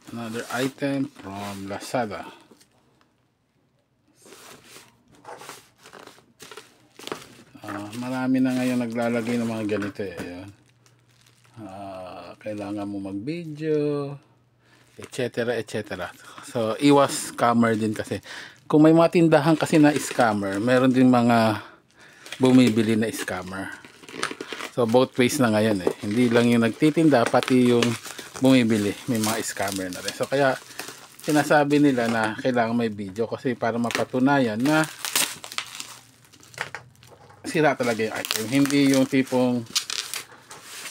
Another item from Lazada. Marami na ngayon naglalagay ng mga ganito eh. Ayan. Kailangan mo mag-video, etc. etc. So iwas scammer din kasi. Kung may mga tindahan kasi na scammer, meron din mga bumibili na scammer. So both ways na ngayon eh. Hindi lang yung nagtitinda, pati yung bumibili, may mga scammer na rin. So kaya sinasabi nila na kailangan may video kasi para mapatunayan na sira talaga yung item. Hindi yung tipong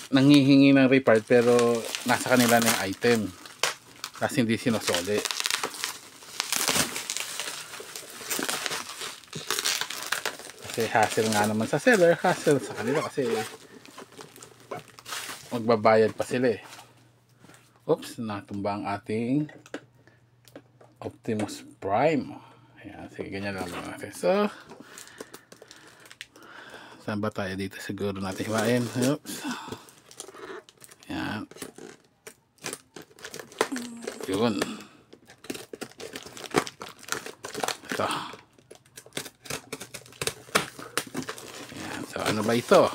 nanghihingi ng repart pero nasa kanila na yung item kasi hindi sinusoli. Kasi hassle nga naman sa seller, hassle sa kanila kasi magbabayad pa sila eh. Oops, natumba ang ating Optimus Prime. Ayan, sige, ganyan lang natin. So saan ba tayo dito? Siguro natin hiwain. Oops. Yan. Yun. Ito. Yan. So ano ba ito?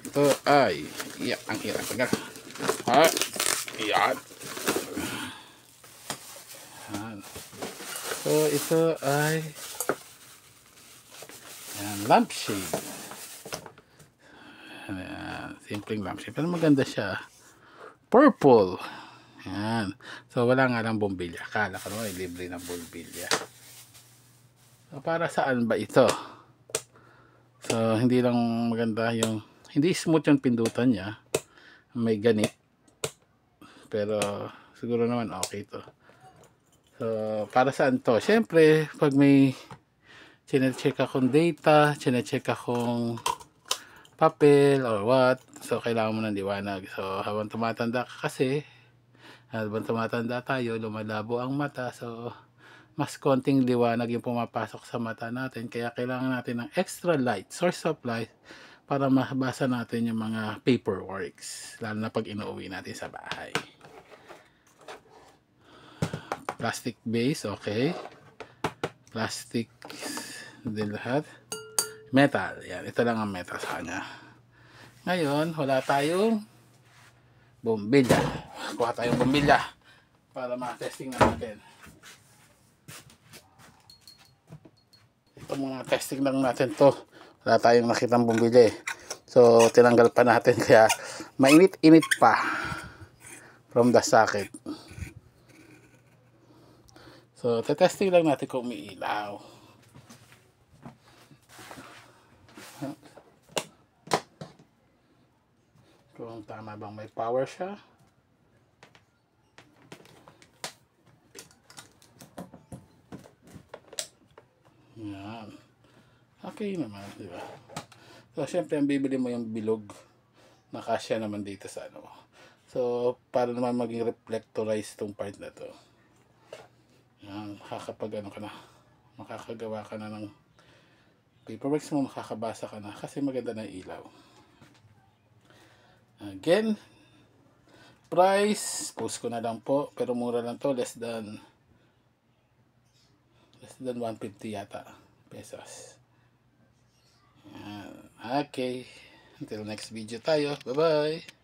Ito ay ang hirap tagal. Yan. So ito ay lampshade. Ayan, simpleng lampshade. Pero maganda siya. Purple. Ayan. So, wala nga lang bombilya. Akala ko naman, libre ng bombilya. So, para saan ba ito? So, hindi lang maganda yung... Hindi smooth yung pindutan niya. May ganit. Pero, siguro naman okay to. So, para saan to? Siyempre, pag may... Chine-check akong data, chine-check akong papel or what. So, kailangan mo ng liwanag. So, habang tumatanda ka kasi, habang tumatanda tayo, lumalabo ang mata. So, mas konting liwanag yung pumapasok sa mata natin. Kaya, kailangan natin ng extra light, source of light, para mabasa natin yung mga paperworks. Lalo na pag inuuwi natin sa bahay. Plastic base, okay. Plastic din lahat. Metal, yan, ito lang ang metal sa kanya. Ngayon, wala tayong bombilya. Kuha tayong bombilya para ma-testing na natin. Ito mga testing lang natin to. Wala tayong nakitang bombilya eh. So, tinanggal pa natin kaya mainit-init pa from the socket. So, testing lang natin kung may ilaw. Kung tama bang may power siya. Yan. Okay naman, di ba? So, syempre, ang bibili mo yung bilog na kasya naman dito sa ano. So, para naman maging reflectorize tong part na to. Yan, makakapag ano ka na. Makakagawa ka na ng paperworks mo, makakabasa ka na kasi maganda na ilaw. Again, price, post ko na lang po, pero mura lang to, less than 150 yata pesos. Okay, until next video tayo, bye bye.